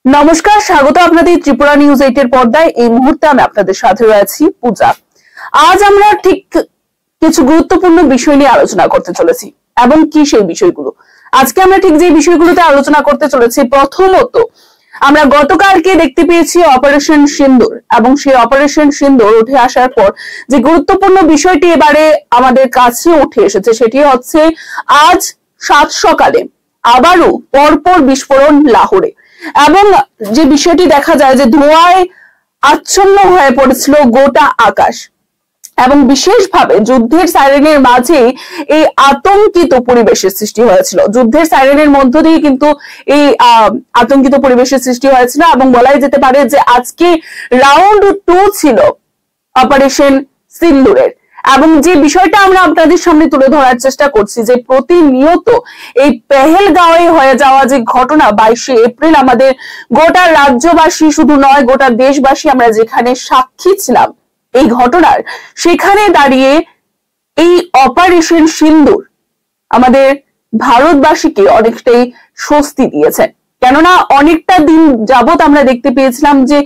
নমস্কার, স্বাগত আপনাদের ত্রিপুরা নিউজ 8 এর পর্দায়। এই মুহূর্তে আমি আপনাদের সাথে রয়েছি পূজা। আজ আমরা ঠিক কিছু গুরুত্বপূর্ণ বিষয় নিয়ে আলোচনা করতে চলেছি। এবং কি সেই বিষয়গুলো? আজকে আমরা ঠিক যে বিষয়গুলোতে আলোচনা করতে চলেছি, প্রথমত আমরা গতকালকে দেখতে পেয়েছি অপারেশন সিন্দুর, এবং সেই অপারেশন সিন্দুর উঠে আসার পর যে গুরুত্বপূর্ণ বিষয়টি এবারে আমাদের কাছে উঠে এসেছে, সেটি হচ্ছে আজ সাত সকালে আবারও পরপর বিস্ফোরণ লাহোরে। এবং যে বিষয়টি দেখা যায় যে ধোঁয়ায় আচ্ছন্ন হয়ে পড়েছিল গোটা আকাশ, এবং বিশেষভাবে যুদ্ধের সাইরেনের মাঝে এই আতঙ্কিত পরিবেশের সৃষ্টি হয়েছিল। যুদ্ধের সাইরেনের মধ্য দিয়ে কিন্তু এই আতঙ্কিত পরিবেশের সৃষ্টি হয়েছিল, এবং বলাই যেতে পারে যে আজকে রাউন্ড 2 ছিল অপারেশন সিন্দুরের। এবং যে বিষয়টা আমরা আপনাদের সামনে তুলে ধরার চেষ্টা করছি যে প্রতিনিয়ত এই পেহেলগাঁওয়ে হয়ে যাওয়া যে ঘটনা 22শে এপ্রিল, আমাদের গোটা রাজ্যবাসী শুধু নয় গোটা দেশবাসী আমরা যেখানে সাক্ষী ছিলাম এই ঘটনার, সেখানে দাঁড়িয়ে এই অপারেশন সিন্দুর আমাদের ভারতবাসীকে অনেকটাই স্বস্তি দিয়েছে। কেননা অনেকটা দিন যাবত আমরা দেখতে পেয়েছিলাম যে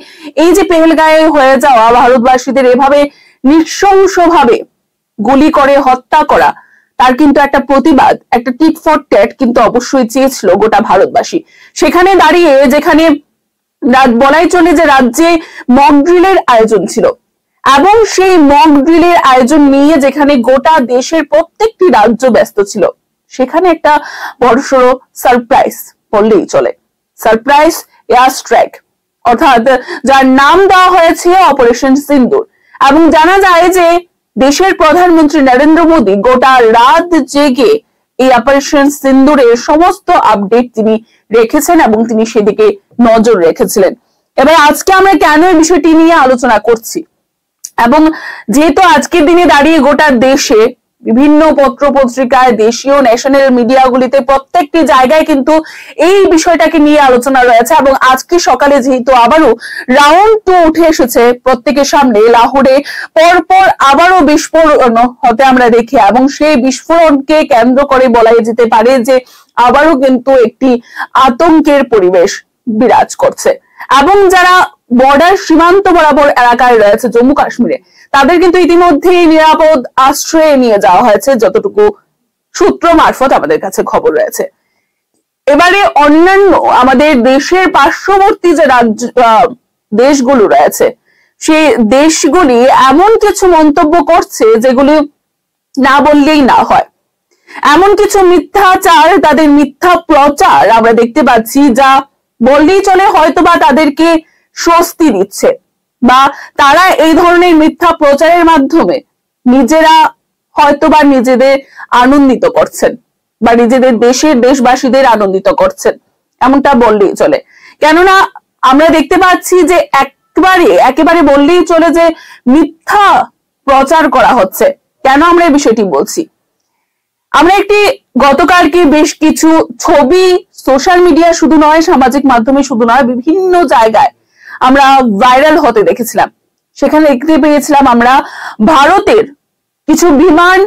এই যে পেহেলগাঁওয়ে হয়ে যাওয়া ভারতবাসীদের এভাবে নৃশংসভাবে গুলি করে হত্যা করা, তার কিন্তু একটা প্রতিবাদ, একটা টিট ফর ট্যাট কিন্তু অবশ্যই চেয়েছিল গোটা ভারতবাসী। সেখানে দাঁড়িয়ে যেখানে বলাই চলে যে রাজ্যে মক ড্রিলের আয়োজন ছিল, এবং সেই মক ড্রিলের আয়োজন নিয়ে যেখানে গোটা দেশের প্রত্যেকটি রাজ্য ব্যস্ত ছিল, সেখানে একটা বড়সড় সারপ্রাইজ বললেই চলে। সারপ্রাইজ এয়ার স্ট্রাইক, অর্থাৎ যার নাম দেওয়া হয়েছে অপারেশন সিন্দুর। এবং জানা যায় যে দেশের প্রধানমন্ত্রী নরেন্দ্র মোদী গোটা রাত জেগে এই অপারেশন সিন্দুরের সমস্ত আপডেট তিনি রেখেছেন, এবং তিনি সেদিকে নজর রেখেছিলেন। এবার আজকে আমরা কেন এই বিষয়টি নিয়ে আলোচনা করছি, এবং যেহেতু আজকের দিনে দাঁড়িয়ে গোটা দেশে বিভিন্ন পত্র পত্রিকায়, দেশীয় ন্যাশনাল মিডিয়াগুলিতে প্রত্যেকটি জায়গায় কিন্তু এই বিষয়টাকে নিয়ে আলোচনা রয়েছে। এবং আজকে সকালে যেহেতু আবারও রাউন্ড 2 উঠে এসেছে প্রত্যেকের সামনে, লাহোরে পরপর আবারও বিস্ফোরণ হতে আমরা দেখি, এবং সেই বিস্ফোরণকে কেন্দ্র করে বলাই যেতে পারে যে আবারও কিন্তু একটি আতঙ্কের পরিবেশ বিরাজ করছে। এবং যারা বর্ডার সীমান্ত বরাবর এলাকায় রয়েছে জম্মু কাশ্মীরে, তাদের কিন্তু ইতিমধ্যেই নিরাপদ আশ্রয়ে নিয়ে যাওয়া হয়েছে, যতটুকু সূত্র মারফত আমাদের কাছে খবর রয়েছে। এবারে অন্যান্য আমাদের দেশের পার্শ্ববর্তী যে দেশগুলো রয়েছে, সেই দেশগুলি এমন কিছু মন্তব্য করছে যেগুলি না বললেই না হয়। এমন কিছু মিথ্যাচার, তাদের মিথ্যা প্রচার আমরা দেখতে পাচ্ছি, যা বললেই চলে হয়তোবা তাদেরকে স্বস্তি দিচ্ছে, বা তারা এই ধরনের মিথ্যা প্রচারের মাধ্যমে নিজেরা হয়তোবা নিজেদের আনন্দিত করছেন, বা নিজেদের দেশবাসীদের আনন্দিত করছেন, এমনটা বললেই চলে। কেননা আমরা দেখতে পাচ্ছি যে একেবারে বললেই চলে যে মিথ্যা প্রচার করা হচ্ছে। কেন আমরা এই বিষয়টি বলছি? আমরা একটি গতকালকে বেশ কিছু ছবি সোশ্যাল মিডিয়া শুধু নয়, সামাজিক মাধ্যমে শুধু নয়, বিভিন্ন জায়গায় আমরা ভাইরাল হতে দেখেছিলাম। সেখানে দেখতে পেয়েছিলাম আমরা ভারতের কিছু বিমান,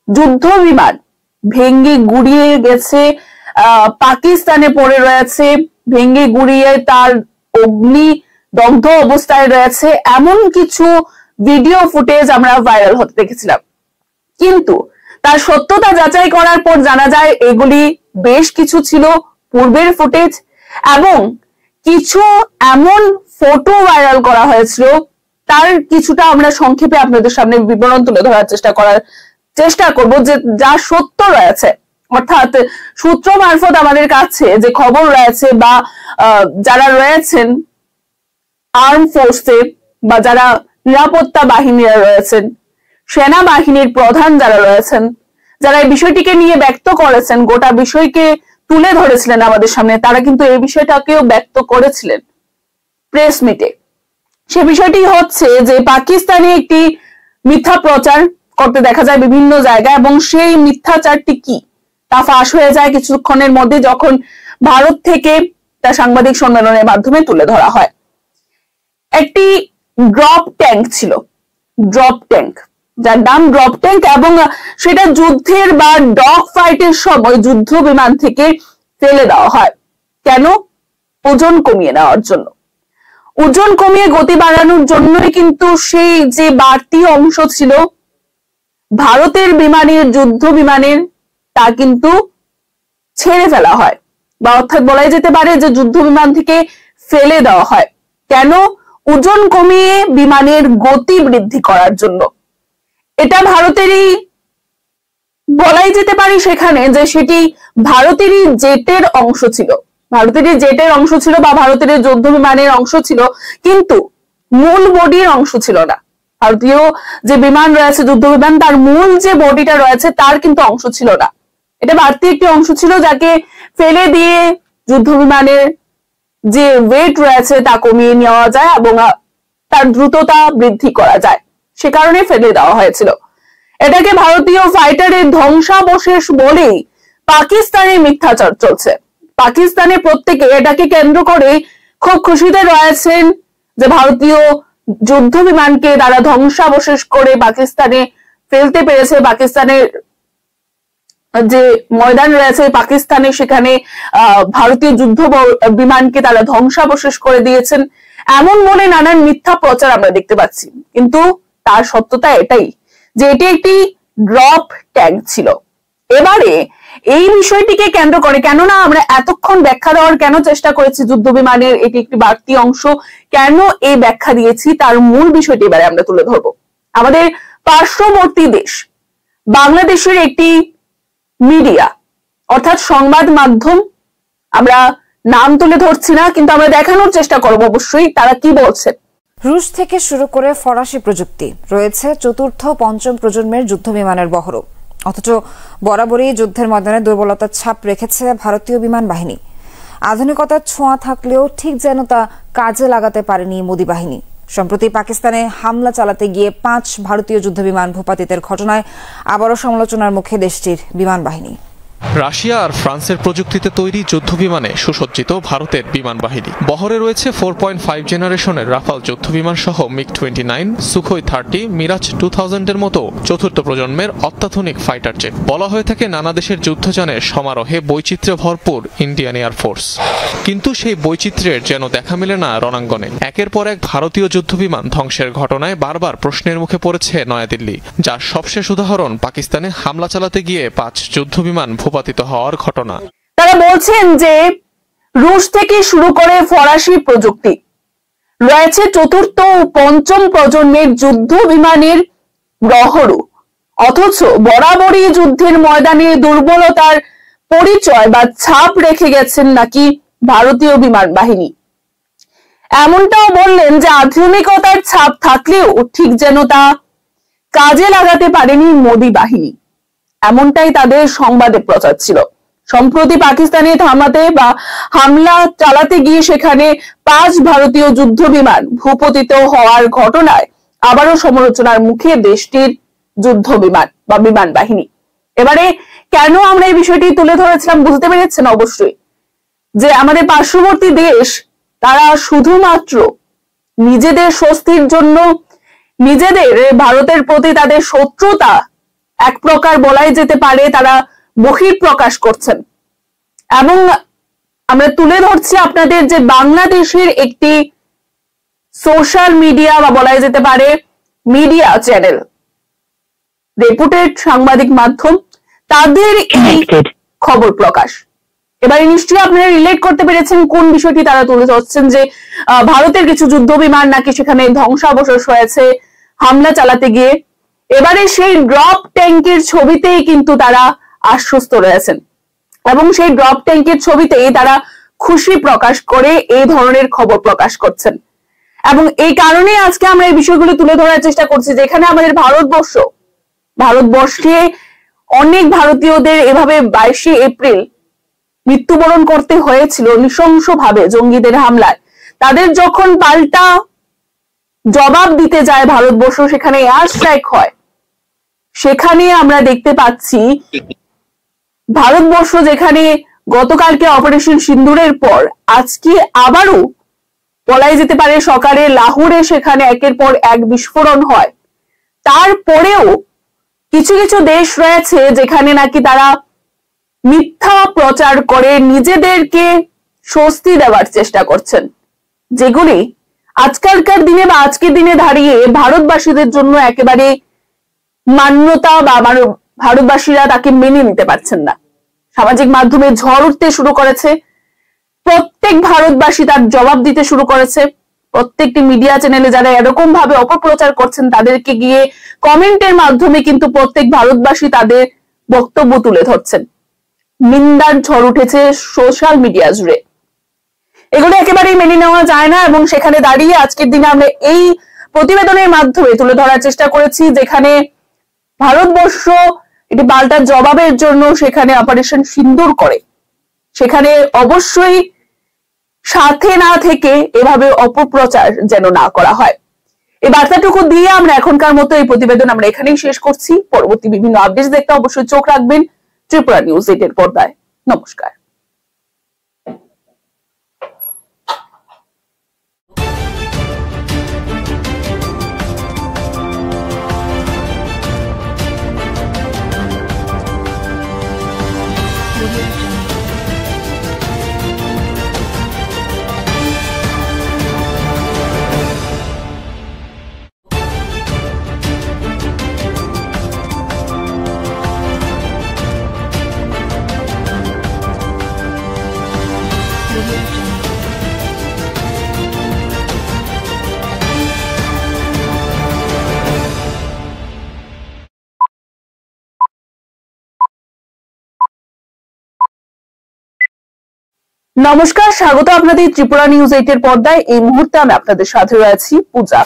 যুদ্ধ বিমান ভেঙে গুড়িয়ে গেছে, পাকিস্তানে পড়ে রয়েছে, ভেঙে গুড়িয়ে তার অগ্নি দগ্ধ অবস্থায় রয়েছে, এমন কিছু ভিডিও ফুটেজ আমরা ভাইরাল হতে দেখেছিলাম। কিন্তু তার সত্যতা যাচাই করার পর জানা যায় এগুলি বেশ কিছু ছিল পূর্বের ফুটেজ, এবং কিছু এমন ফটো ভাইরাল করা হয়েছিল, তার কিছুটা আমরা সংক্ষেপে আপনাদের সামনে বিবরণ তুলে ধরার চেষ্টা করব যে যা সত্য রয়েছে। অর্থাৎ সূত্র মারফত আমাদের কাছে যে খবর রয়েছে, বা যারা রয়েছেন আর্ম ফোর্সে, বা যারা নিরাপত্তা বাহিনীরা রয়েছেন, সেনাবাহিনীর প্রধান যারা রয়েছেন, যারা এই বিষয়টিকে নিয়ে ব্যক্ত করেছেন, গোটা বিষয়কে তুলে ধরেছিলেন আমাদের সামনে, তারা কিন্তু এই বিষয়টাকেও ব্যক্ত করেছিলেন প্রেস মিটে। সে বিষয়টি হচ্ছে যে পাকিস্তানে একটি মিথ্যা প্রচার করতে দেখা যায় বিভিন্ন জায়গায়, এবং সেই মিথ্যাচারটি কি তা ফাঁস হয়ে যায় কিছুক্ষণের মধ্যে, যখন ভারত থেকে তা সাংবাদিক সম্মেলনের মাধ্যমে তুলে ধরা হয়। একটি ড্রপ ট্যাঙ্ক ছিল, ড্রপ ট্যাঙ্ক, যার নাম ড্রপ ট্যাঙ্ক, এবং সেটা যুদ্ধের বা ডগ ফাইটের সময় যুদ্ধ বিমান থেকে ফেলে দেওয়া হয়। কেন? ওজন কমিয়ে নেওয়ার জন্য। ওজন কমিয়ে গতি বাড়ানোর জন্যই কিন্তু সেই যে বাড়তি অংশ ছিল ভারতের বিমানের, যুদ্ধ বিমানের, তা কিন্তু ছেড়ে ফেলা হয়, বা অর্থাৎ বলাই যেতে পারে যে যুদ্ধ বিমান থেকে ফেলে দেওয়া হয়। কেন? ওজন কমিয়ে বিমানের গতি বৃদ্ধি করার জন্য। এটা ভারতেরই বলাই যেতে পারে সেখানে যে সেটি ভারতেরই জেটের অংশ ছিল, ভারতেরই জেটের অংশ ছিল বা ভারতের যুদ্ধ বিমানের অংশ ছিল, কিন্তু মূল বডির অংশ ছিল না। ভারতীয় যে বিমান রয়েছে, যুদ্ধ বিমান, তার মূল যে বডিটা রয়েছে তার কিন্তু অংশ ছিল না। এটা বাড়তি একটি অংশ ছিল যাকে ফেলে দিয়ে যুদ্ধ বিমানের যে ওয়েট রয়েছে তা কমিয়ে নেওয়া যায় এবং তার দ্রুততা বৃদ্ধি করা যায়, সে কারণে ফেলে দেওয়া হয়েছিল। এটাকে ভারতীয় ফাইটারের ধ্বংসাবশেষ বলেই পাকিস্তানে মিথ্যাচার চলছে। পাকিস্তানে প্রত্যেকে এটাকে কেন্দ্র করে খুব খুশিতে রয়েছেন যে ভারতীয় যুদ্ধ বিমানকে তারা ধ্বংসাবশেষ করে পাকিস্তানে ফেলতে পেরেছে। পাকিস্তানের যে ময়দান রয়েছে পাকিস্তানে, সেখানে ভারতীয় যুদ্ধ বিমানকে তারা ধ্বংসাবশেষ করে দিয়েছেন, এমন বলে নানান মিথ্যা প্রচার আমরা দেখতে পাচ্ছি। কিন্তু তার সত্যতা এটাই যে এটি একটি ড্রপ ট্যাঙ্ক ছিল। এবারে এই বিষয়টিকে কেন্দ্র করে, কেননা আমরা এতক্ষণ ব্যাখ্যা দেওয়ার কেন চেষ্টা করেছি যুদ্ধ বিমানের এটি একটি বাড়তি অংশ, কেন এই ব্যাখ্যা দিয়েছি তার মূল বিষয়টি এবারে আমরা তুলে ধরবো। আমাদের পার্শ্ববর্তী দেশ বাংলাদেশের একটি মিডিয়া অর্থাৎ সংবাদ মাধ্যম, আমরা নাম তুলে ধরছি না, কিন্তু আমরা দেখানোর চেষ্টা করব অবশ্যই তারা কি বলছে। রুশ থেকে শুরু করে ফরাসি প্রযুক্তি রয়েছে, চতুর্থ পঞ্চম প্রজন্মের যুদ্ধ বিমানের বহরও। অথচ বরাবরই যুদ্ধের ময়দানে দুর্বলতার ছাপ রেখেছে ভারতীয় বিমান বাহিনী। আধুনিকতার ছোঁয়া থাকলেও ঠিক যেন তা কাজে লাগাতে পারেনি মোদী বাহিনী। সম্প্রতি পাকিস্তানে হামলা চালাতে গিয়ে 5 ভারতীয় যুদ্ধ বিমান ভূপাতিতের ঘটনায় আবারও সমালোচনার মুখে দেশটির বিমান বাহিনী। রাশিয়া আর ফ্রান্সের প্রযুক্তিতে তৈরি যুদ্ধ বিমানে সুসজ্জিত ভারতের বিমান বাহিনী। বহরে রয়েছে 4.5 জেনারেশনের রাফাল যুদ্ধ বিমান সহ মিগ-29, সুখোই 30, মিরাজ 2000 এর মতো চতুর্থ প্রজন্মের অত্যাধুনিক ফাইটার জেট। বলা হয়ে থাকে নানা দেশের যুদ্ধযানের সমারোহে বৈচিত্র্যে ভরপুর ইন্ডিয়ান এয়ারফোর্স, কিন্তু সেই বৈচিত্র্যের যেন দেখা মেলে না রণাঙ্গনে। একের পর এক ভারতীয় যুদ্ধ বিমান ধ্বংসের ঘটনায় বারবার প্রশ্নের মুখে পড়েছে নয়াদিল্লি, যার সবশেষ উদাহরণ পাকিস্তানে হামলা চালাতে গিয়ে 5 যুদ্ধ বিমান ভূপাতিত হওয়ার ঘটনা। তারা বলছেন যে রুশ থেকে শুরু করে ফরাসি প্রযুক্তি রয়েছে, চতুর্থ ও পঞ্চম প্রজন্মের যুদ্ধ বিমানের বহরও, অথচ বরাবরই যুদ্ধের ময়দানে দুর্বলতার পরিচয় বা ছাপ রেখে গেছেন নাকি ভারতীয় বিমান বাহিনী। এমনটাও বললেন যে আধুনিকতার ছাপ থাকলেও ঠিক যেন তা কাজে লাগাতে পারেনি মোদী বাহিনী, এমনটাই তাদের সংবাদে প্রচার ছিল। সম্প্রতি পাকিস্তানে থামাতে বা হামলা চালাতে গিয়ে সেখানে 5 ভারতীয় যুদ্ধ বিমান ভূপতিত হওয়ার ঘটনায় আবারও সমালোচনার মুখে দেশটির যুদ্ধ বিমান বা বিমান বাহিনী। এবারে কেন আমরা এই বিষয়টি তুলে ধরেছিলাম বুঝতে পেরেছেন অবশ্যই, যে আমাদের পার্শ্ববর্তী দেশ তারা শুধুমাত্র নিজেদের স্বস্তির জন্য, নিজেদের ভারতের প্রতি তাদের শত্রুতা এক প্রকার বলাই যেতে পারে তারা বহিঃপ্রকাশ করছেন। এবং আমরা তুলে ধরছি আপনাদের যে বাংলাদেশের একটি সোশ্যাল মিডিয়া বা বলাই যেতে পারে মিডিয়া চ্যানেল, রেপুটেড সাংবাদিক মাধ্যম, তাদের এই খবর প্রকাশ। এবারে নিশ্চয়ই আপনারা রিলেট করতে পেরেছেন কোন বিষয়টি তারা তুলে ধরছেন, যে ভারতের কিছু যুদ্ধ বিমান নাকি সেখানে ধ্বংসাবশেষ হয়েছে হামলা চালাতে গিয়ে। এবারে সেই ড্রপ ট্যাঙ্কের ছবিতেই কিন্তু তারা আশ্বস্ত রয়েছেন এবং সেই ড্রপ ট্যাঙ্কের ছবিতেই তারা খুশি প্রকাশ করে এই ধরনের খবর প্রকাশ করছেন। এবং এই কারণে আজকে আমরা এই বিষয়গুলো তুলে ধরার চেষ্টা করছি, যেখানে আমাদের ভারতবর্ষে অনেক ভারতীয়দের এভাবে 22শে এপ্রিল মৃত্যুবরণ করতে হয়েছিল নৃশংসভাবে জঙ্গিদের হামলায়। তাদের যখন পাল্টা জবাব দিতে যায় ভারতবর্ষ, সেখানে এয়ার স্ট্রাইক হয়, সেখানে আমরা দেখতে পাচ্ছি ভারতবর্ষ যেখানে গতকালকে অপারেশন সিন্দুরের পর আজকে আবারও বলাই যেতে পারে সকালে লাহোরে সেখানে একের পর এক বিস্ফোরণ হয়। তারপরেও কিছু কিছু দেশ রয়েছে যেখানে নাকি তারা মিথ্যা প্রচার করে নিজেদেরকে স্বস্তি দেওয়ার চেষ্টা করছেন, যেগুলি আজকালকার দিনে বা আজকের দিনে দাঁড়িয়ে ভারতবাসীদের জন্য একেবারে মান্যতা বা ভারতবাসীরা তাকে মেনে নিতে পারছেন না। সামাজিক মাধ্যমে ঝড় উঠতে শুরু করেছে, প্রত্যেক ভারতবাসী তার জবাব দিতে শুরু করেছে। প্রত্যেকটি মিডিয়া চ্যানেলে যারা এরকম ভাবে অপপ্রচার করছেন তাদেরকে গিয়ে কমেন্টের মাধ্যমে কিন্তু প্রত্যেক ভারতবাসী তাদের বক্তব্য তুলে ধরছেন। নিন্দার ঝড় উঠেছে সোশ্যাল মিডিয়া জুড়ে, এগুলো একেবারেই মেনে নেওয়া যায় না। এবং সেখানে দাঁড়িয়ে আজকের দিনে আমরা এই প্রতিবেদনের মাধ্যমে তুলে ধরার চেষ্টা করেছি, যেখানে ভারতবর্ষ এটি পাল্টা জবাবের জন্য সেখানে অপারেশন সিন্দুর করে, সেখানে অবশ্যই সাথে না থেকে এভাবে অপপ্রচার যেন না করা হয়। এই বার্তাটুকু দিয়ে আমরা এখনকার মতো এই প্রতিবেদন আমরা এখানেই শেষ করছি। পরবর্তী বিভিন্ন আপডেট দেখতে অবশ্যই চোখ রাখবেন ত্রিপুরা নিউজ 8 এর পর্দায়। নমস্কার। নমস্কার, স্বাগত আপনাদের ত্রিপুরা নিউজ 8 এর পর্দায়। এই মুহূর্তে আমি আপনাদের সাথে রয়েছি পূজা।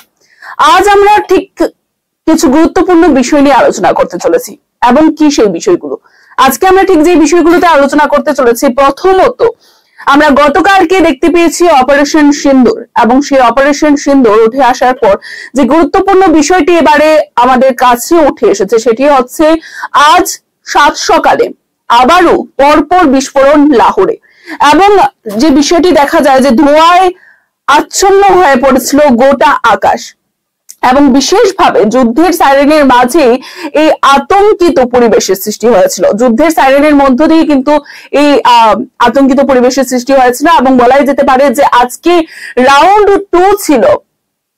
আজ আমরা ঠিক কিছু গুরুত্বপূর্ণ বিষয় নিয়ে আলোচনা করতে চলেছি। এবং কি সেই বিষয়গুলো? আজকে আমরা ঠিক যে বিষয়গুলোতে আলোচনা করতে চলেছি, প্রথমত আমরা গতকালকে দেখতে পেয়েছি অপারেশন সিন্দুর, এবং সেই অপারেশন সিন্দুর উঠে আসার পর যে গুরুত্বপূর্ণ বিষয়টি এবারে আমাদের কাছে উঠে এসেছে সেটি হচ্ছে আজ 7 সকালে আবারও পরপর বিস্ফোরণ লাহোরে। এবং যে বিষয়টি দেখা যায় যে ধোঁয়ায় আচ্ছন্ন হয়ে পড়েছিল গোটা আকাশ, এবং বিশেষভাবে যুদ্ধের সাইরেনের মাঝে এই আতঙ্কিত পরিবেশের সৃষ্টি হয়েছিল। যুদ্ধের সাইরেনের মধ্য দিয়ে কিন্তু এই আতঙ্কিত পরিবেশের সৃষ্টি হয়েছিল, এবং বলাই যেতে পারে যে আজকে রাউন্ড 2 ছিল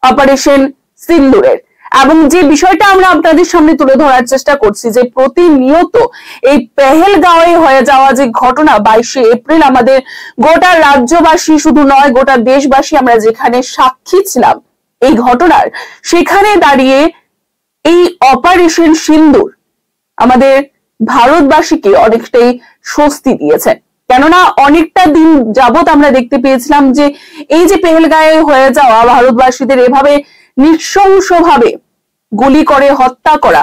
অপারেশন সিন্দুরের। এবং যে বিষয়টা আমরা আপনাদের সামনে তুলে ধরার চেষ্টা করছি যে প্রতিনিয়ত এই পেহেলগাঁওয়ে হয়ে যাওয়া যে ঘটনা 22শে এপ্রিল আমাদের গোটা রাজ্যবাসী শুধু নয় গোটা দেশবাসী আমরা যেখানে সাক্ষী ছিলাম এই ঘটনার, সেখানে দাঁড়িয়ে এই অপারেশন সিন্দুর আমাদের ভারতবাসীকে অনেকটাই স্বস্তি দিয়েছে। কেননা অনেকটা দিন যাবত আমরা দেখতে পেয়েছিলাম যে এই যে পেহেলগাঁওয়ে হয়ে যাওয়া ভারতবাসীদের এভাবে নৃশংসভাবে গুলি করে হত্যা করা,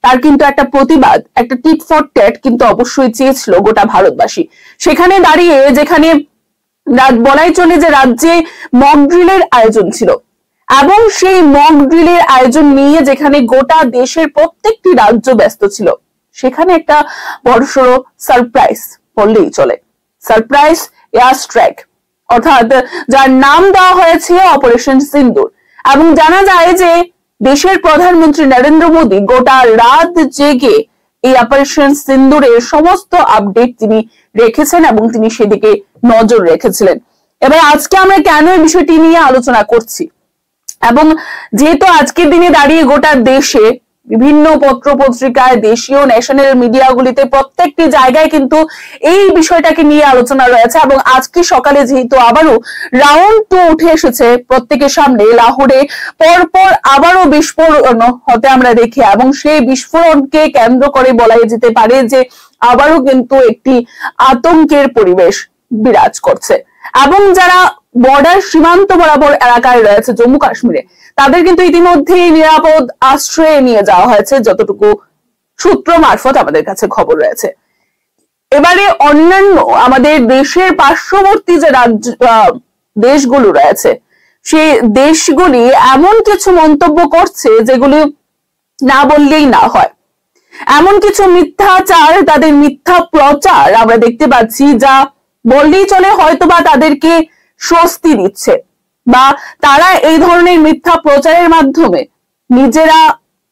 তার কিন্তু একটা প্রতিবাদ, একটা টিট ফর ট্যাট কিন্তু অবশ্যই চেয়েছিল গোটা ভারতবাসী। সেখানে দাঁড়িয়ে যেখানে বলাই চলে যে রাজ্যে মক ড্রিলের আয়োজন ছিল, এবং সেই মক ড্রিলের আয়োজন নিয়ে যেখানে গোটা দেশের প্রত্যেকটি রাজ্য ব্যস্ত ছিল, সেখানে একটা বড়সড় সারপ্রাইজ বললেই চলে। সারপ্রাইজ এয়ার স্ট্রাইক, অর্থাৎ যার নাম দেওয়া হয়েছে অপারেশন সিন্দুর। এবং জানা যায় যে দেশের প্রধানমন্ত্রী নরেন্দ্র মোদী গোটা রাত জেগে এই অপারেশন সিন্দুরের সমস্ত আপডেট তিনি রেখেছেন এবং তিনি সেদিকে নজর রেখেছিলেন। এবার আজকে আমরা কেন এই বিষয়টি নিয়ে আলোচনা করছি, এবং যেহেতু আজকের দিনে দাঁড়িয়ে গোটা দেশে বিভিন্ন পত্র পত্রিকায়, দেশীয় ন্যাশনাল মিডিয়াগুলিতে প্রত্যেকটি জায়গায় কিন্তু এই বিষয়টাকে নিয়ে আলোচনা রয়েছে। এবং আজকে সকালে যেহেতু আবারও রাউন্ড 2 উঠে এসেছে প্রত্যেকের সামনে, লাহোরে পরপর আবারও বিস্ফোরণ হতে আমরা দেখি, এবং সেই বিস্ফোরণকে কেন্দ্র করে বলাই যেতে পারে যে আবারও কিন্তু একটি আতঙ্কের পরিবেশ বিরাজ করছে। এবং যারা বর্ডার সীমান্ত বরাবর এলাকায় রয়েছে জম্মু কাশ্মীরে, তাদের কিন্তু ইতিমধ্যেই নিরাপদ আশ্রয়ে নিয়ে যাওয়া হয়েছে, যতটুকু সূত্র মারফত আমাদের কাছে খবর রয়েছে। এবারে অন্যান্য আমাদের দেশের পার্শ্ববর্তী যে দেশগুলো রয়েছে, সেই দেশগুলি এমন কিছু মন্তব্য করছে যেগুলি না বললেই না হয়। এমন কিছু মিথ্যাচার, তাদের মিথ্যা প্রচার আমরা দেখতে পাচ্ছি, যা বললেই চলে হয়তোবা তাদেরকে স্বস্তি দিচ্ছে, বা তারা এই ধরনের মিথ্যা প্রচারের মাধ্যমে নিজেরা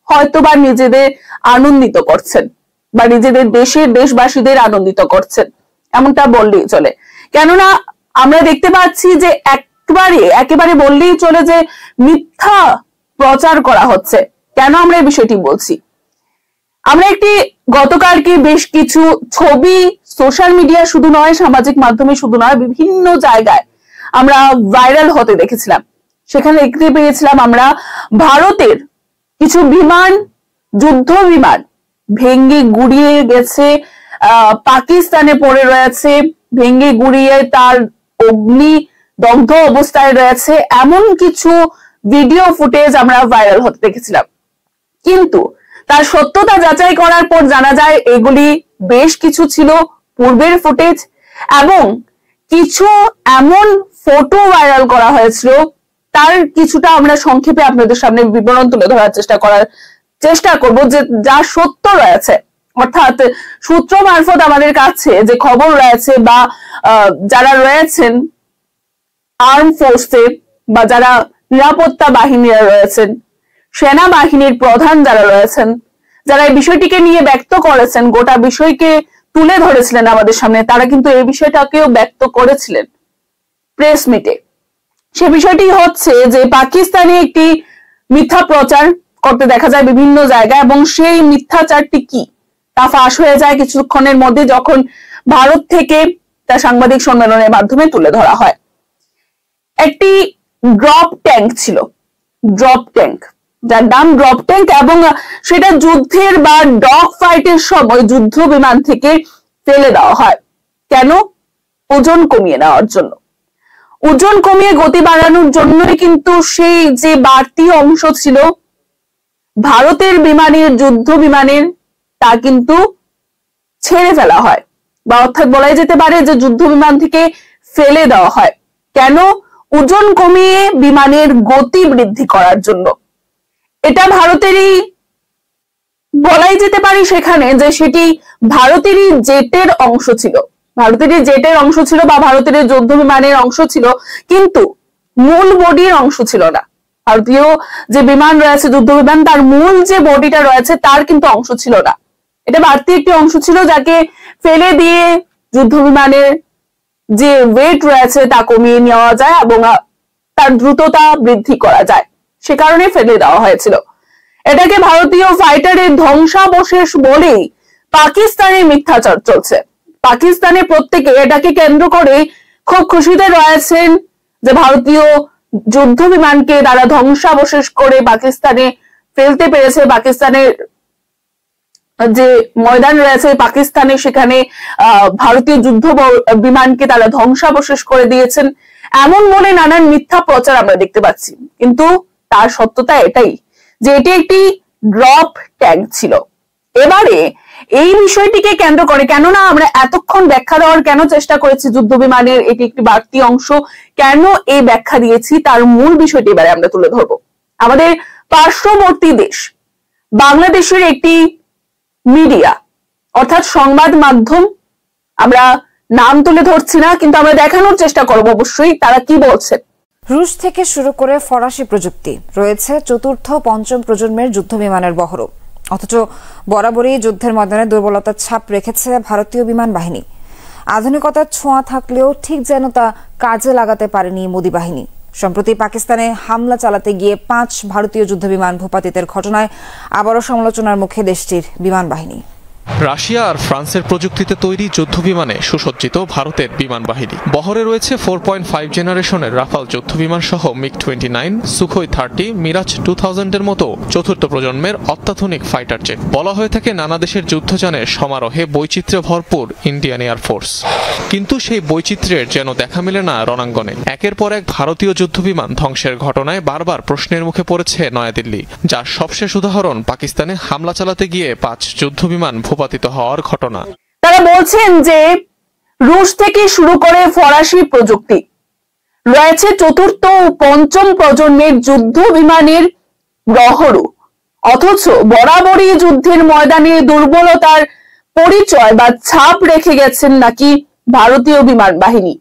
হয়তোবা নিজেদের আনন্দিত করছেন, বা নিজেদের দেশের দেশবাসীদের আনন্দিত করছেন, এমনটা বললেই চলে। কেননা আমরা দেখতে পাচ্ছি যে একেবারে বললেই চলে যে মিথ্যা প্রচার করা হচ্ছে। কেন আমরা এই বিষয়টি বলছি? আমরা গতকালকে বেশ কিছু ছবি সোশ্যাল মিডিয়া শুধু নয়, সামাজিক মাধ্যমে শুধু নয়, বিভিন্ন জায়গায় আমরা ভাইরাল হতে দেখেছিলাম। সেখানে দেখতে পেয়েছিলাম আমরা ভারতের কিছু বিমান, যুদ্ধ বিমান ভেঙে গুড়িয়ে গেছে, পাকিস্তানে পড়ে রয়েছে, ভেঙে গুড়িয়ে তার অগ্নি দগ্ধ অবস্থায় রয়েছে, এমন কিছু ভিডিও ফুটেজ আমরা ভাইরাল হতে দেখেছিলাম। কিন্তু তার সত্যতা যাচাই করার পর জানা যায় এগুলি বেশ কিছু ছিল পূর্বের ফুটেজ, এবং কিছু এমন ফটো ভাইরাল করা হয়েছিল, তার কিছুটা আমরা সংক্ষেপে আপনাদের সামনে বিবরণ তুলে ধরার চেষ্টা করব যে যা সত্য রয়েছে, অর্থাৎ সূত্র মারফত আমাদের কাছে যে খবর রয়েছে বা যারা রয়েছেন আর্ম ফোর্সে বা যারা নিরাপত্তা বাহিনীরা রয়েছেন, সেনাবাহিনীর প্রধান যারা রয়েছেন, যারা এই বিষয়টিকে নিয়ে ব্যক্ত করেছেন, গোটা বিষয়কে তুলে ধরেছিলেন আমাদের সামনে, তারা কিন্তু এই বিষয়টাকেও ব্যক্ত করেছিলেন প্রেস মিটে। সে বিষয়টি হচ্ছে যে পাকিস্তানে একটি মিথ্যা প্রচার করতে দেখা যায় বিভিন্ন জায়গায়, এবং সেই মিথ্যাচারটি কি তা ফাঁস হয়ে যায় কিছুক্ষণের মধ্যে যখন ভারত থেকে তা সাংবাদিক সম্মেলনের মাধ্যমে তুলে ধরা হয়। একটি ড্রপ ট্যাঙ্ক ছিল, ড্রপ ট্যাঙ্ক, যার নাম ড্রপ ট্যাঙ্ক, এবং সেটা যুদ্ধের বা ডগ ফাইটের সময় যুদ্ধ বিমান থেকে ফেলে দেওয়া হয়। কেন? ওজন কমিয়ে নেওয়ার জন্য, ওজন কমিয়ে গতি বাড়ানোর জন্যই কিন্তু সেই যে বাড়তি অংশ ছিল ভারতের বিমানের, যুদ্ধ বিমানের, তা কিন্তু ছেড়ে ফেলা হয়, বা অর্থাৎ বলাই যেতে পারে যে যুদ্ধ বিমান থেকে ফেলে দেওয়া হয়। কেন? ওজন কমিয়ে বিমানের গতি বৃদ্ধি করার জন্য। এটা ভারতেরই বলাই যেতে পারে সেখানে যে সেটি ভারতেরই জেটের অংশ ছিল, ভারতেরই জেটের অংশ ছিল বা ভারতের যুদ্ধ বিমানের অংশ ছিল, কিন্তু মূল বডির অংশ ছিল না। ভারতীয় যে বিমান রয়েছে, যুদ্ধ বিমান, তার মূল যে বডিটা রয়েছে তার কিন্তু অংশ ছিল না। এটা বাড়তি একটি অংশ ছিল যাকে ফেলে দিয়ে যুদ্ধ বিমানের যে ওয়েট রয়েছে তা কমিয়ে নেওয়া যায় এবং তার দ্রুততা বৃদ্ধি করা যায়, সে কারণে ফেলে দেওয়া হয়েছিল। এটাকে ভারতীয় ফাইটারের ধ্বংসাবশেষ বলেই পাকিস্তানে মিথ্যাচার চলছে। পাকিস্তানে প্রত্যেকে এটাকে কেন্দ্র করে খুব খুশিতে রয়েছেন যে ভারতীয় যুদ্ধ বিমানকে তারা ধ্বংসাবশেষ করে পাকিস্তানে ফেলতে পেরেছে। পাকিস্তানের যে ময়দান রয়েছে পাকিস্তানে, সেখানে ভারতীয় যুদ্ধ বিমানকে তারা ধ্বংসাবশেষ করে দিয়েছেন, এমন বলে নানান মিথ্যা প্রচার আমরা দেখতে পাচ্ছি। কিন্তু তার সত্যতা এটাই যে এটি একটি ড্রপ ট্যাঙ্ক ছিল। এবারে এই বিষয়টিকে কেন্দ্র করে, কেননা আমরা এতক্ষণ ব্যাখ্যা দেওয়ার কেন চেষ্টা করেছি যুদ্ধ বিমানের এটি একটি বাড়তি অংশ, কেন এই ব্যাখ্যা দিয়েছি তার মূল বিষয়টি এবারে আমরা তুলে ধরবো। আমাদের পার্শ্ববর্তী দেশ বাংলাদেশের একটি মিডিয়া, অর্থাৎ সংবাদ মাধ্যম, আমরা নাম তুলে ধরছি না, কিন্তু আমরা দেখানোর চেষ্টা করবো অবশ্যই তারা কি বলছে। রুশ থেকে শুরু করে ফরাসি প্রযুক্তি রয়েছে চতুর্থ পঞ্চম প্রজন্মের যুদ্ধ বিমানের বহরও, অথচ বরাবরই যুদ্ধের ময়দানে দুর্বলতার ছাপ রেখেছে ভারতীয় বিমান বাহিনী। আধুনিকতার ছোঁয়া থাকলেও ঠিক যেন তা কাজে লাগাতে পারেনি মোদী বাহিনী। সম্প্রতি পাকিস্তানে হামলা চালাতে গিয়ে 5 ভারতীয় যুদ্ধ বিমান ভূপাতিতের ঘটনায় আবারও সমালোচনার মুখে দেশটির বিমান বাহিনী। রাশিয়া আর ফ্রান্সের প্রযুক্তিতে তৈরি যুদ্ধ বিমানে সুসজ্জিত ভারতের বিমান বাহিনী। বহরে রয়েছে 4.5 জেনারেশনের রাফাল যুদ্ধ বিমান সহ মিগ-29, সুখোই 30, মিরাজ 2000 মতো চতুর্থ প্রজন্মের অত্যাধুনিক ফাইটার জেট। বলা হয়ে থাকে নানা দেশের যুদ্ধযানের সমারোহে বৈচিত্র্যে ভরপুর ইন্ডিয়ান এয়ারফোর্স, কিন্তু সেই বৈচিত্র্যের যেন দেখা মেলে না রণাঙ্গনে। একের পর এক ভারতীয় যুদ্ধ বিমান ধ্বংসের ঘটনায় বারবার প্রশ্নের মুখে পড়েছে নয়াদিল্লি, যার সবশেষ উদাহরণ পাকিস্তানে হামলা চালাতে গিয়ে 5 যুদ্ধ বিমান ভূপাতিত হওয়ার ঘটনা। তারা বলছেন যে রুশ থেকে শুরু করে ফরাসি প্রযুক্তি রয়েছে চতুর্থ ও পঞ্চম প্রজন্মের যুদ্ধ বিমানের বহরও, অথচ বরাবরই যুদ্ধের ময়দানে দুর্বলতার পরিচয় বা ছাপ রেখে গেছেন নাকি ভারতীয় বিমান বাহিনী।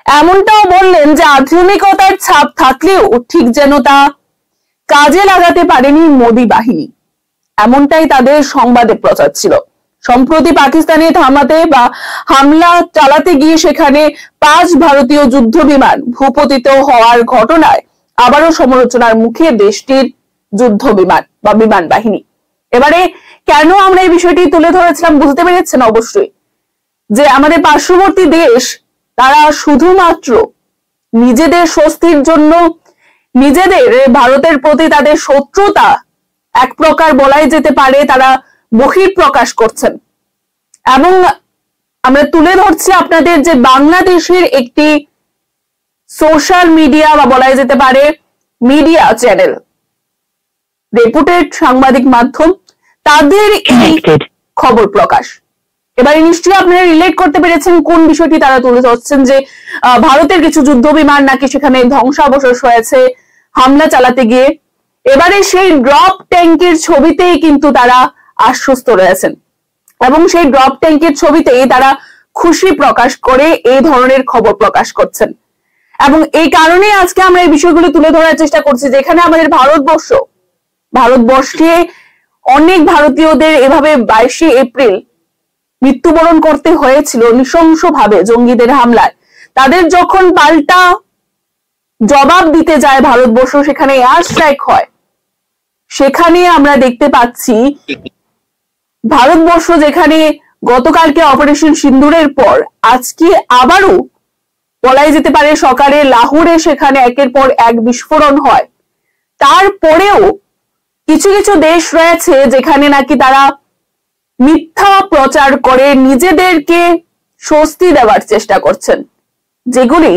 এমনটাও বললেন যে আধুনিকতার ছাপ থাকলেও ঠিক যেন তা কাজে লাগাতে পারেনি মোদী বাহিনী, এমনটাই তাদের সংবাদে প্রচার ছিল। সম্প্রতি পাকিস্তানে থামাতে বা হামলা চালাতে গিয়ে সেখানে 5 ভারতীয় যুদ্ধ বিমান ভূপতিত হওয়ার ঘটনায় আবারও সমালোচনার মুখে দেশটির যুদ্ধ বিমান বা বিমান বাহিনী। এবারে কেন আমরা এই বিষয়টি তুলে ধরেছিলাম বুঝতে পেরেছেন অবশ্যই, যে আমাদের পার্শ্ববর্তী দেশ তারা শুধুমাত্র নিজেদের স্বস্তির জন্য নিজেদের ভারতের প্রতি তাদের শত্রুতা এক প্রকার বলাই যেতে পারে তারা বহিঃপ্রকাশ করছেন। এবং আমরা তুলে ধরছি আপনাদের যে বাংলাদেশের একটি সোশ্যাল মিডিয়া বা বলাই যেতে পারে মিডিয়া চ্যানেল, রেপুটেড সাংবাদিক মাধ্যম, তাদের এই খবর প্রকাশ। এবারে নিশ্চয়ই আপনারা রিলেট করতে পেরেছেন কোন বিষয়টি তারা তুলে ধরছেন, যে ভারতের কিছু যুদ্ধ বিমান নাকি সেখানে ধ্বংসাবশেষ হয়েছে হামলা চালাতে গিয়ে। এবারে সেই ড্রপ ট্যাঙ্কের ছবিতেই কিন্তু তারা আশ্বস্ত রয়েছেন এবং সেই ড্রপ ট্যাঙ্কের ছবিতেই তারা খুশি প্রকাশ করে এই ধরনের খবর প্রকাশ করছেন। এবং এই কারণে আজকে আমরা এই বিষয়গুলো তুলে ধরার চেষ্টা করছি, যেখানে আমাদের ভারতবর্ষে অনেক ভারতীয়দের এভাবে 22শে এপ্রিল মৃত্যুবরণ করতে হয়েছিল নৃশংসভাবে জঙ্গিদের হামলায়। তাদের যখন পাল্টা জবাব দিতে যায় ভারতবর্ষ, সেখানে এয়ার স্ট্রাইক হয়, সেখানে আমরা দেখতে পাচ্ছি ভারতবর্ষ যেখানে গতকালকে অপারেশন সিন্দুরের পর আজকে আবারও বলাই যেতে পারে সকালে লাহোরে সেখানে একের পর এক বিস্ফোরণ হয়। তারপরেও কিছু কিছু দেশ রয়েছে যেখানে নাকি তারা মিথ্যা প্রচার করে নিজেদেরকে স্বস্তি দেওয়ার চেষ্টা করছেন, যেগুলি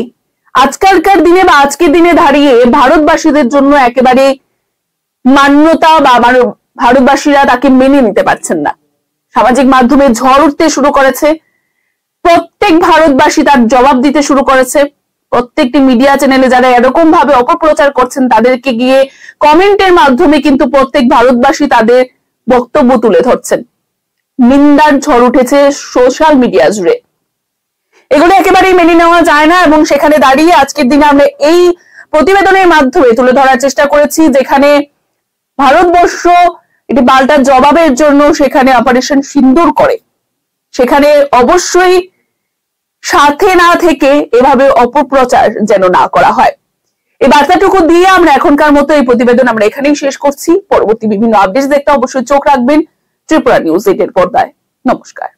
আজকালকার দিনে বা আজকের দিনে দাঁড়িয়ে ভারতবাসীদের জন্য একেবারে মান্যতা বা ভারতবাসীরা তাকে মেনে নিতে পারছেন না। সামাজিক মাধ্যমে ঝড় উঠতে শুরু করেছে, প্রত্যেক ভারতবাসী তার জবাব দিতে শুরু করেছে। প্রত্যেকটি মিডিয়া চ্যানেলে যারা এরকম ভাবে অপপ্রচার করছেন তাদেরকে গিয়ে কমেন্টের মাধ্যমে কিন্তু প্রত্যেক ভারতবাসী তাদের বক্তব্য তুলে ধরছেন। নিন্দার ঝড় উঠেছে সোশ্যাল মিডিয়া জুড়ে, এগুলো একেবারেই মেনে নেওয়া যায় না। এবং সেখানে দাঁড়িয়ে আজকের দিনে আমরা এই প্রতিবেদনের মাধ্যমে তুলে ধরার চেষ্টা করেছি, যেখানে ভারতবর্ষ এটি পাল্টা জবাবের জন্য সেখানে অপারেশন সিন্দুর করে, সেখানে অবশ্যই সাথে না থেকে এভাবে অপপ্রচার যেন না করা হয়। এই বার্তাটুকু দিয়ে আমরা এখনকার মতো এই প্রতিবেদন আমরা এখানেই শেষ করছি। পরবর্তী বিভিন্ন আপডেট দেখতে অবশ্যই চোখ রাখবেন ত্রিপুরা নিউজ 8 এর পর্দায়। নমস্কার।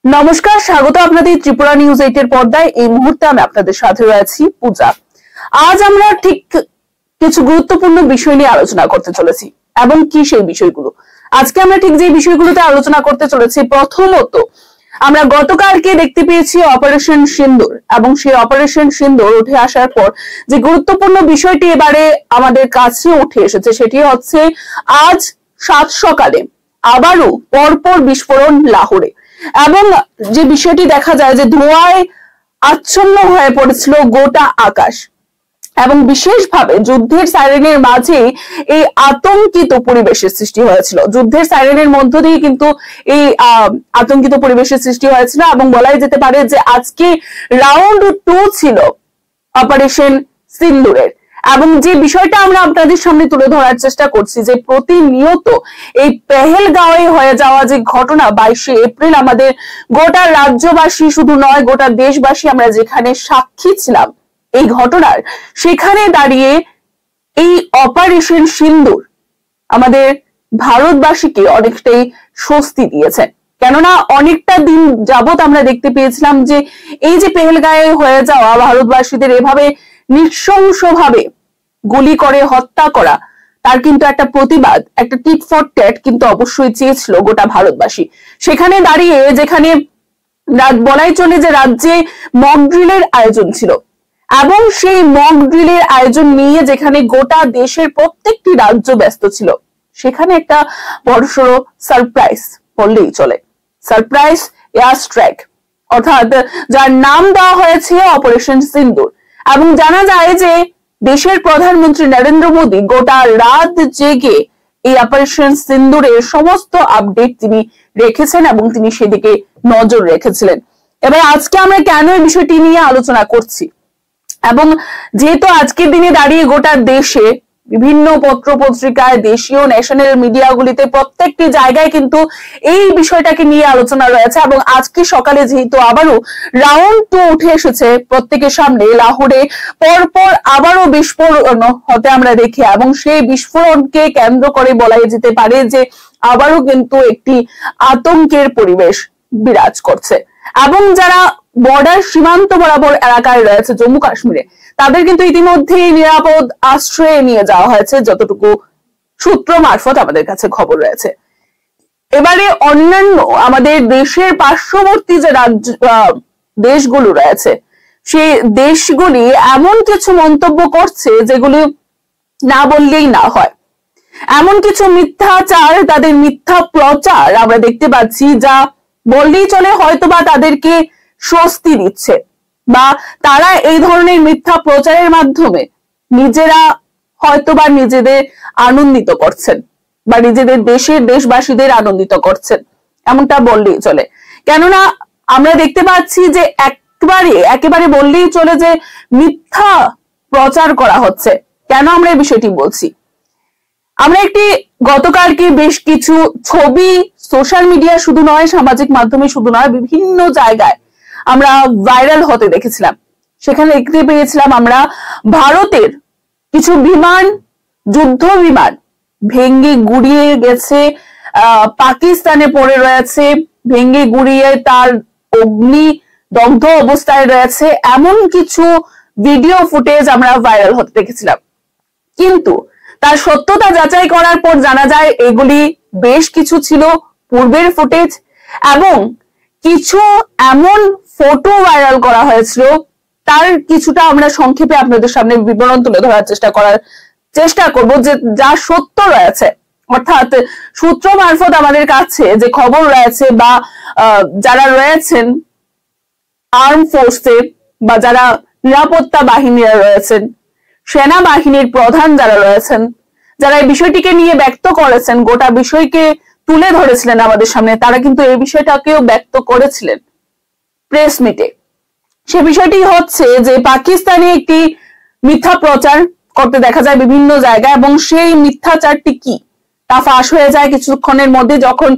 নমস্কার, স্বাগত আপনাদের ত্রিপুরা নিউজ 8 এর পর্দায়। এই মুহূর্তে আমি আপনাদের সাথে রয়েছি পূজা। আজ আমরা ঠিক কিছু গুরুত্বপূর্ণ বিষয় নিয়ে আলোচনা করতে চলেছি। এবং কি সেই বিষয়গুলো? আজকে আমরা ঠিক যে বিষয়গুলোতে আলোচনা করতে চলেছি, প্রথমত আমরা গতকালকে দেখতে পেয়েছি অপারেশন সিন্দুর, এবং সেই অপারেশন সিন্দুর উঠে আসার পর যে গুরুত্বপূর্ণ বিষয়টি এবারে আমাদের কাছে উঠে এসেছে সেটি হচ্ছে আজ 7 সকালে আবারও পরপর বিস্ফোরণ লাহোরে। এবং যে বিষয়টি দেখা যায় যে ধোঁয়ায় আচ্ছন্ন হয়ে পড়েছিল গোটা আকাশ, এবং বিশেষভাবে যুদ্ধের সাইরেনের মাঝে এই আতঙ্কিত পরিবেশের সৃষ্টি হয়েছিল। যুদ্ধের সাইরেনের মধ্য দিয়ে কিন্তু এই আতঙ্কিত পরিবেশের সৃষ্টি হয়েছিল। এবং বলাই যেতে পারে যে আজকে রাউন্ড 2 ছিল অপারেশন সিন্দুরের। এবং যে বিষয়টা আমরা আপনাদের সামনে তুলে ধরার চেষ্টা করছি যে প্রতিনিয়ত এই পেহেলগাঁওয়ে হয়ে যাওয়া যে ঘটনা 22শে এপ্রিল, আমাদের গোটা রাজ্যবাসী শুধু নয় গোটা দেশবাসী আমরা যেখানে সাক্ষী ছিলাম এই ঘটনার, সেখানে দাঁড়িয়ে এই অপারেশন সিন্দুর আমাদের ভারতবাসীকে অনেকটাই স্বস্তি দিয়েছে। কেননা অনেকটা দিন যাবত আমরা দেখতে পেয়েছিলাম যে এই যে পেহেলগাঁওয়ে হয়ে যাওয়া ভারতবাসীদের এভাবে নৃশংসভাবে গুলি করে হত্যা করা, তার কিন্তু একটা প্রতিবাদ, একটা টিট ফর ট্যাট কিন্তু অবশ্যই চেয়েছিল গোটা ভারতবাসী। সেখানে দাঁড়িয়ে যেখানে বলাই চলে যে রাজ্যে মক ড্রিলের আয়োজন ছিল, এবং সেই মক ড্রিলের আয়োজন নিয়ে যেখানে গোটা দেশের প্রত্যেকটি রাজ্য ব্যস্ত ছিল, সেখানে একটা বড়সড় সারপ্রাইজ বললেই চলে। সারপ্রাইজ এয়ার স্ট্রাইক, অর্থাৎ যার নাম দেওয়া হয়েছে অপারেশন সিন্দুর। এবং জানা যায় যে দেশের প্রধানমন্ত্রী নরেন্দ্র মোদী গোটা রাত জেগে এই অপারেশন সিন্দুরের সমস্ত আপডেট তিনি রেখেছেন এবং তিনি সেদিকে নজর রেখেছিলেন। এবার আজকে আমরা কেন এই বিষয়টি নিয়ে আলোচনা করছি, এবং যেহেতু আজকের দিনে দাঁড়িয়ে গোটা দেশে বিভিন্ন পত্র পত্রিকায়, দেশীয় ন্যাশনাল মিডিয়াগুলিতে প্রত্যেকটি জায়গায় কিন্তু এই বিষয়টাকে নিয়ে আলোচনা রয়েছে। এবং আজকে সকালে যেহেতু আবারও রাউন্ড 2 উঠে এসেছে প্রত্যেকের সামনে, লাহোরে পরপর আবারও বিস্ফোরণ হতে আমরা দেখি, এবং সেই বিস্ফোরণকে কেন্দ্র করে বলাই যেতে পারে যে আবারও কিন্তু একটি আতঙ্কের পরিবেশ বিরাজ করছে। এবং যারা বর্ডার সীমান্ত বরাবর এলাকায় রয়েছে জম্মু কাশ্মীরে, তাদের কিন্তু ইতিমধ্যেই নিরাপদ আশ্রয়ে নিয়ে যাওয়া হয়েছে, যতটুকু সূত্র মারফত আমাদের কাছে খবর রয়েছে। এবারে অন্যান্য আমাদের দেশের পার্শ্ববর্তী যে দেশগুলো রয়েছে, সেই দেশগুলি এমন কিছু মন্তব্য করছে যেগুলি না বললেই না হয়। এমন কিছু মিথ্যাচার, তাদের মিথ্যা প্রচার আমরা দেখতে পাচ্ছি, যা বললেই চলে হয়তোবা তাদেরকে স্বস্তি দিচ্ছে, বা তারা এই ধরনের মিথ্যা প্রচারের মাধ্যমে নিজেরা হয়তোবা নিজেদের আনন্দিত করছেন, বা নিজেদের দেশবাসীদের আনন্দিত করছেন, এমনটা বললেই চলে। কেননা আমরা দেখতে পাচ্ছি যে একেবারে বললেই চলে যে মিথ্যা প্রচার করা হচ্ছে। কেন আমরা এই বিষয়টি বলছি? আমরা একটি গতকালকে বেশ কিছু ছবি সোশ্যাল মিডিয়া শুধু নয়, সামাজিক মাধ্যমে শুধু নয়, বিভিন্ন জায়গায় আমরা ভাইরাল হতে দেখেছিলাম। সেখানে দেখতে পেয়েছিলাম আমরা ভারতের কিছু বিমান, যুদ্ধ বিমান ভেঙে গুড়িয়ে গেছে, পাকিস্তানে পড়ে রয়েছে, ভেঙে গুড়িয়ে তার অগ্নি দগ্ধ অবস্থায় রয়েছে, এমন কিছু ভিডিও ফুটেজ আমরা ভাইরাল হতে দেখেছিলাম। কিন্তু তার সত্যতা যাচাই করার পর জানা যায় এগুলি বেশ কিছু ছিল পূর্বের ফুটেজ, এবং কিছু এমন ফটো ভাইরাল করা হয়েছিল, তার কিছুটা আমরা সংক্ষেপে আপনাদের সামনে বিবরণ তুলে ধরার চেষ্টা করব যে যা সত্য রয়েছে। অর্থাৎ সূত্র মারফত আমাদের কাছে যে খবর রয়েছে, বা যারা রয়েছেন আর্ম ফোর্সে, বা যারা নিরাপত্তা বাহিনীরা রয়েছেন, সেনাবাহিনীর প্রধান যারা রয়েছেন, যারা এই বিষয়টিকে নিয়ে ব্যক্ত করেছেন, গোটা বিষয়কে তুলে ধরেছিলেন আমাদের সামনে, তারা কিন্তু এই বিষয়টাকেও ব্যক্ত করেছিলেন প্রেস মিটে। সে বিষয়টি হচ্ছে যে পাকিস্তানে একটি মিথ্যা প্রচার করতে দেখা যায় বিভিন্ন জায়গায়, এবং সেই মিথ্যাচারটি কি তা ফাঁস হয়ে যায় কিছুক্ষণের মধ্যে, যখন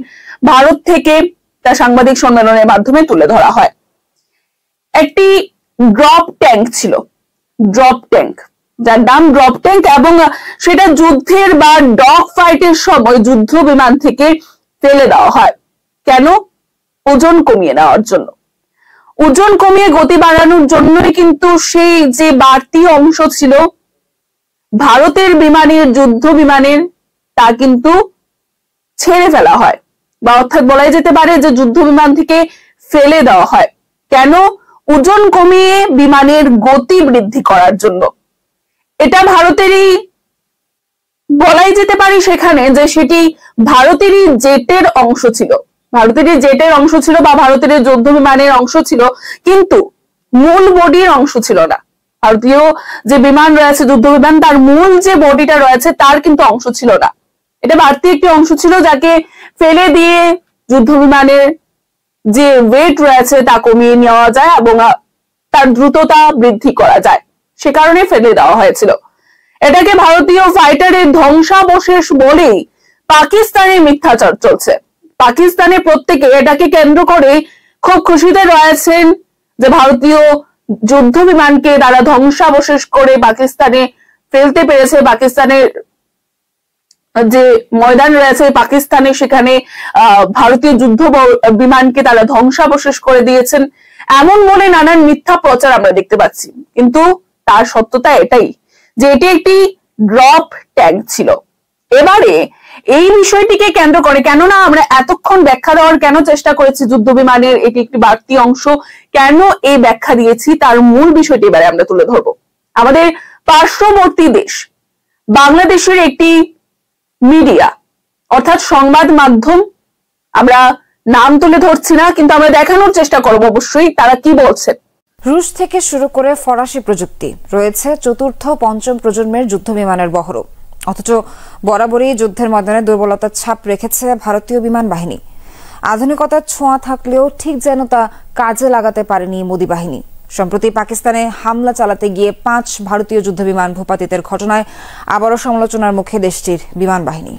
ভারত থেকে তা সাংবাদিক সম্মেলনের মাধ্যমে তুলে ধরা হয়। একটি ড্রপ ট্যাঙ্ক ছিল, ড্রপ ট্যাঙ্ক, যার নাম ড্রপ ট্যাঙ্ক, এবং সেটা যুদ্ধের বা ডগ ফাইটের সময় যুদ্ধ বিমান থেকে ফেলে দেওয়া হয়। কেন? ওজন কমিয়ে নেওয়ার জন্য। ওজন কমিয়ে গতি বাড়ানোর জন্যই কিন্তু সেই যে বাড়তি অংশ ছিল ভারতের বিমানের, যুদ্ধ বিমানের, তা কিন্তু ছেড়ে ফেলা হয়, বা অর্থাৎ বলাই যেতে পারে যে যুদ্ধ বিমান থেকে ফেলে দেওয়া হয়। কেন? ওজন কমিয়ে বিমানের গতি বৃদ্ধি করার জন্য। এটা ভারতেরই বলাই যেতে পারে সেখানে যে সেটি ভারতেরই জেটের অংশ ছিল, ভারতেরই জেটের অংশ ছিল, বা ভারতের যুদ্ধ বিমানের অংশ ছিল, কিন্তু মূল বডির অংশ ছিল না। ভারতীয় যে বিমান রয়েছে, যুদ্ধ বিমান, তার মূল যে বডিটা রয়েছে তার কিন্তু অংশ ছিল না। এটা বাড়তি একটি অংশ ছিল, যাকে ফেলে দিয়ে যুদ্ধ বিমানের যে ওয়েট রয়েছে তা কমিয়ে নেওয়া যায় এবং তার দ্রুততা বৃদ্ধি করা যায়, সে কারণে ফেলে দেওয়া হয়েছিল। এটাকে ভারতীয় ফাইটারের ধ্বংসাবশেষ বলেই পাকিস্তানে মিথ্যাচার চলছে। পাকিস্তানে প্রত্যেকে এটাকে কেন্দ্র করে খুব খুশিতে রয়েছেন যে ভারতীয় যুদ্ধ বিমানকে তারা ধ্বংসাবশেষ করে পাকিস্তানে ফেলতে পেরেছে। পাকিস্তানের যে ময়দান রয়েছে পাকিস্তানে, সেখানে ভারতীয় যুদ্ধ বিমানকে তারা ধ্বংসাবশেষ করে দিয়েছেন, এমন বলে নানান মিথ্যা প্রচার আমরা দেখতে পাচ্ছি। কিন্তু তার সত্যতা এটাই যে এটি একটি ড্রপ ট্যাঙ্ক ছিল, এবারে এই বিষয়টিকে কেন্দ্র করে, কেননা আমরা এতক্ষণ ব্যাখ্যা দেওয়ার কেন চেষ্টা করেছি যুদ্ধ বিমানের এটি একটি বাড়তি অংশ, কেন এই ব্যাখ্যা দিয়েছি তার মূল বিষয়টি এবারে আমরা তুলে ধরবো। আমাদের পার্শ্ববর্তী দেশ বাংলাদেশের একটি মিডিয়া অর্থাৎ সংবাদ মাধ্যম, আমরা নাম তুলে ধরছি না, কিন্তু আমরা দেখানোর চেষ্টা করবো অবশ্যই তারা কি বলছে। রুশ থেকে শুরু করে ফরাসি প্রযুক্তি, রয়েছে চতুর্থ পঞ্চম প্রজন্মের যুদ্ধ বিমানের বহরও। অথচ বরাবরই যুদ্ধের ময়দানে দুর্বলতার ছাপ রেখেছে ভারতীয় বিমান বাহিনী। আধুনিকতার ছোঁয়া থাকলেও ঠিক যেন তা কাজে লাগাতে পারেনি মোদী বাহিনী। সম্প্রতি পাকিস্তানে হামলা চালাতে গিয়ে 5 ভারতীয় যুদ্ধ বিমান ভূপাতিতের ঘটনায় আবারও সমালোচনার মুখে দেশটির বিমান বাহিনী।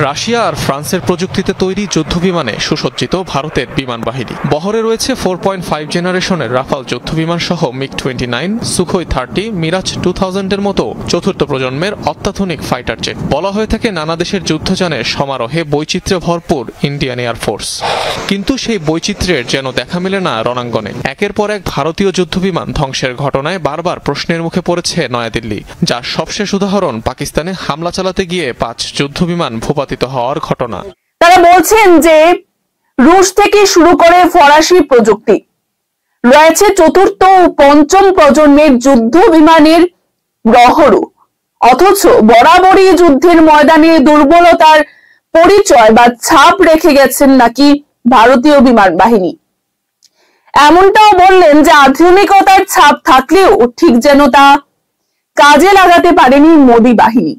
রাশিয়া আর ফ্রান্সের প্রযুক্তিতে তৈরি যুদ্ধ বিমানে সুসজ্জিত ভারতের বিমান বাহিনী। বহরে রয়েছে 4.5 জেনারেশনের রাফাল যুদ্ধ বিমান সহ মিগ-29, সুখোই 30, মিরাজ 2000 এর মতো চতুর্থ প্রজন্মের অত্যাধুনিক ফাইটার জেট। বলা হয়ে থাকে নানা দেশের যুদ্ধযানের সমারোহে বৈচিত্র্যে ভরপুর ইন্ডিয়ান এয়ারফোর্স, কিন্তু সেই বৈচিত্র্যের যেন দেখা মেলে না রণাঙ্গনে। একের পর এক ভারতীয় যুদ্ধ বিমান ধ্বংসের ঘটনায় বারবার প্রশ্নের মুখে পড়েছে নয়াদিল্লি, যার সবশেষ উদাহরণ পাকিস্তানে হামলা চালাতে গিয়ে 5 যুদ্ধ বিমান ভূপাতিত হওয়ার ঘটনা। তারা বলছেন যে রুশ থেকে শুরু করে ফরাসি প্রযুক্তি, রয়েছে চতুর্থ ও পঞ্চম প্রজন্মের যুদ্ধ বিমানের বহরও। অথচ বরাবরই যুদ্ধের ময়দানে দুর্বলতার পরিচয় বা ছাপ রেখে গেছেন নাকি ভারতীয় বিমান বাহিনী। এমনটাও বললেন যে আধুনিকতার ছাপ থাকলেও ঠিক যেন তা কাজে লাগাতে পারেনি মোদী বাহিনী,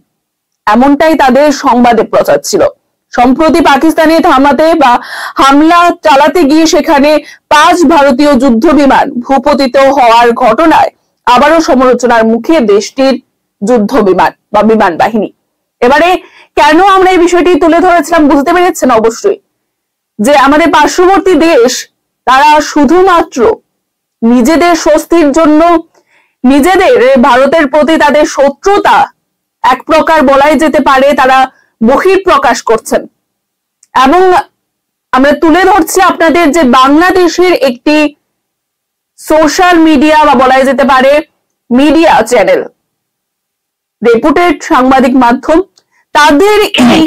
এমনটাই তাদের সংবাদে প্রচার ছিল। সম্প্রতি পাকিস্তানে হামলা চালাতে গিয়ে সেখানে 5 ভারতীয় যুদ্ধ বিমান ভূপতিত হওয়ার ঘটনায় আবারও সমালোচনার মুখে দেশটির যুদ্ধ বিমান বা বিমান বাহিনী। এবারে কেন আমরা এই বিষয়টি তুলে ধরেছিলাম বুঝতে পেরেছেন অবশ্যই, যে আমাদের পার্শ্ববর্তী দেশ তারা শুধুমাত্র নিজেদের স্বস্তির জন্য নিজেদের ভারতের প্রতি তাদের শত্রুতা এক প্রকার বলাই যেতে পারে তারা বহিঃপ্রকাশ করছেন। এবং আমরা তুলে ধরছি আপনাদের যে বাংলাদেশের একটি সোশ্যাল মিডিয়া বা বলাই যেতে পারে মিডিয়া চ্যানেল, রেপুটেড সাংবাদিক মাধ্যম, তাদের এই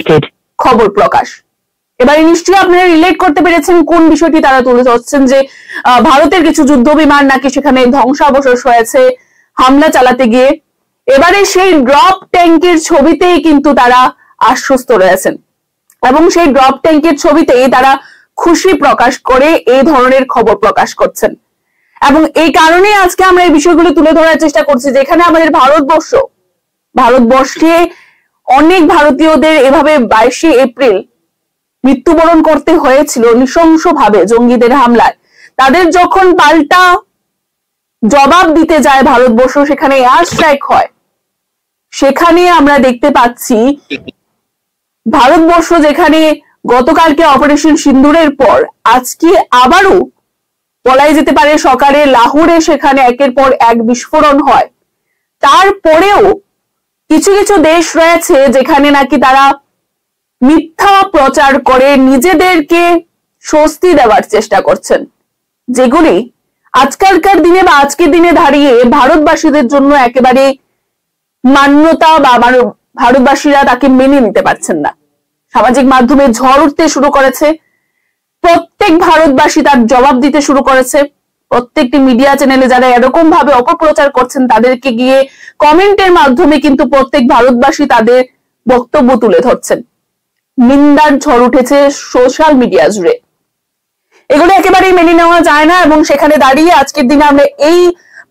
খবর প্রকাশ। এবারে নিশ্চয়ই আপনারা রিলেট করতে পেরেছেন কোন বিষয়টি তারা তুলে ধরছেন, যে ভারতের কিছু যুদ্ধ বিমান নাকি সেখানে ধ্বংসাবশেষ হয়েছে হামলা চালাতে গিয়ে। এবারে সেই ড্রপ ট্যাঙ্কের ছবিতেই কিন্তু তারা আশ্বস্ত রয়েছেন এবং সেই ড্রপ ট্যাঙ্কের ছবিতেই তারা খুশি প্রকাশ করে এই ধরনের খবর প্রকাশ করছেন। এবং এই কারণে আজকে আমরা এই বিষয়গুলো তুলে ধরার চেষ্টা করছি, যেখানে আমাদের ভারতবর্ষে অনেক ভারতীয়দের এভাবে 22শে এপ্রিল মৃত্যুবরণ করতে হয়েছিল নৃশংসভাবে জঙ্গিদের হামলায়। তাদের যখন পাল্টা জবাব দিতে যায় ভারতবর্ষ, সেখানে এয়ার স্ট্রাইক হয়, সেখানে আমরা দেখতে পাচ্ছি ভারতবর্ষ যেখানে গতকালকে অপারেশন সিন্দুরের পর আজকে আবারও বলাই যেতে পারে সকালে লাহোরে সেখানে একের পর এক বিস্ফোরণ হয়। তারপরেও কিছু কিছু দেশ রয়েছে যেখানে নাকি তারা মিথ্যা প্রচার করে নিজেদেরকে স্বস্তি দেওয়ার চেষ্টা করছেন, যেগুলি আজকালকার দিনে বা আজকের দিনে দাঁড়িয়ে ভারতবাসীদের জন্য একেবারে মান্যতা বা ভারতবাসীরা তাকে মেনে নিতে পারছেন না। সামাজিক মাধ্যমে ঝড় উঠতে শুরু করেছে, প্রত্যেক ভারতবাসী তার জবাব দিতে শুরু করেছে। প্রত্যেকটি মিডিয়া চ্যানেলে যারা এরকম ভাবে অপপ্রচার করছেন তাদেরকে গিয়ে কমেন্টের মাধ্যমে কিন্তু প্রত্যেক ভারতবাসী তাদের বক্তব্য তুলে ধরছেন। নিন্দার ঝড় উঠেছে সোশ্যাল মিডিয়া জুড়ে, এগুলো একেবারেই মেনে নেওয়া যায় না। এবং সেখানে দাঁড়িয়ে আজকের দিনে আমরা এই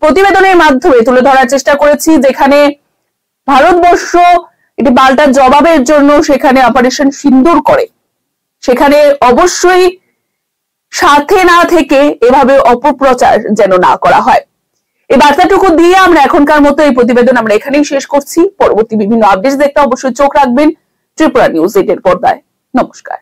প্রতিবেদনের মাধ্যমে তুলে ধরার চেষ্টা করেছি, যেখানে ভারতবর্ষ এটি পাল্টা জবাবের জন্য সেখানে অপারেশন সিন্দুর করে, সেখানে অবশ্যই সাথে না থেকে এভাবে অপপ্রচার যেন না করা হয়। এই বার্তাটুকু দিয়ে আমরা এখনকার মতো এই প্রতিবেদন আমরা এখানেই শেষ করছি। পরবর্তী বিভিন্ন আপডেট দেখতে অবশ্যই চোখ রাখবেন ত্রিপুরা নিউজ 8 এর পর্দায়। নমস্কার।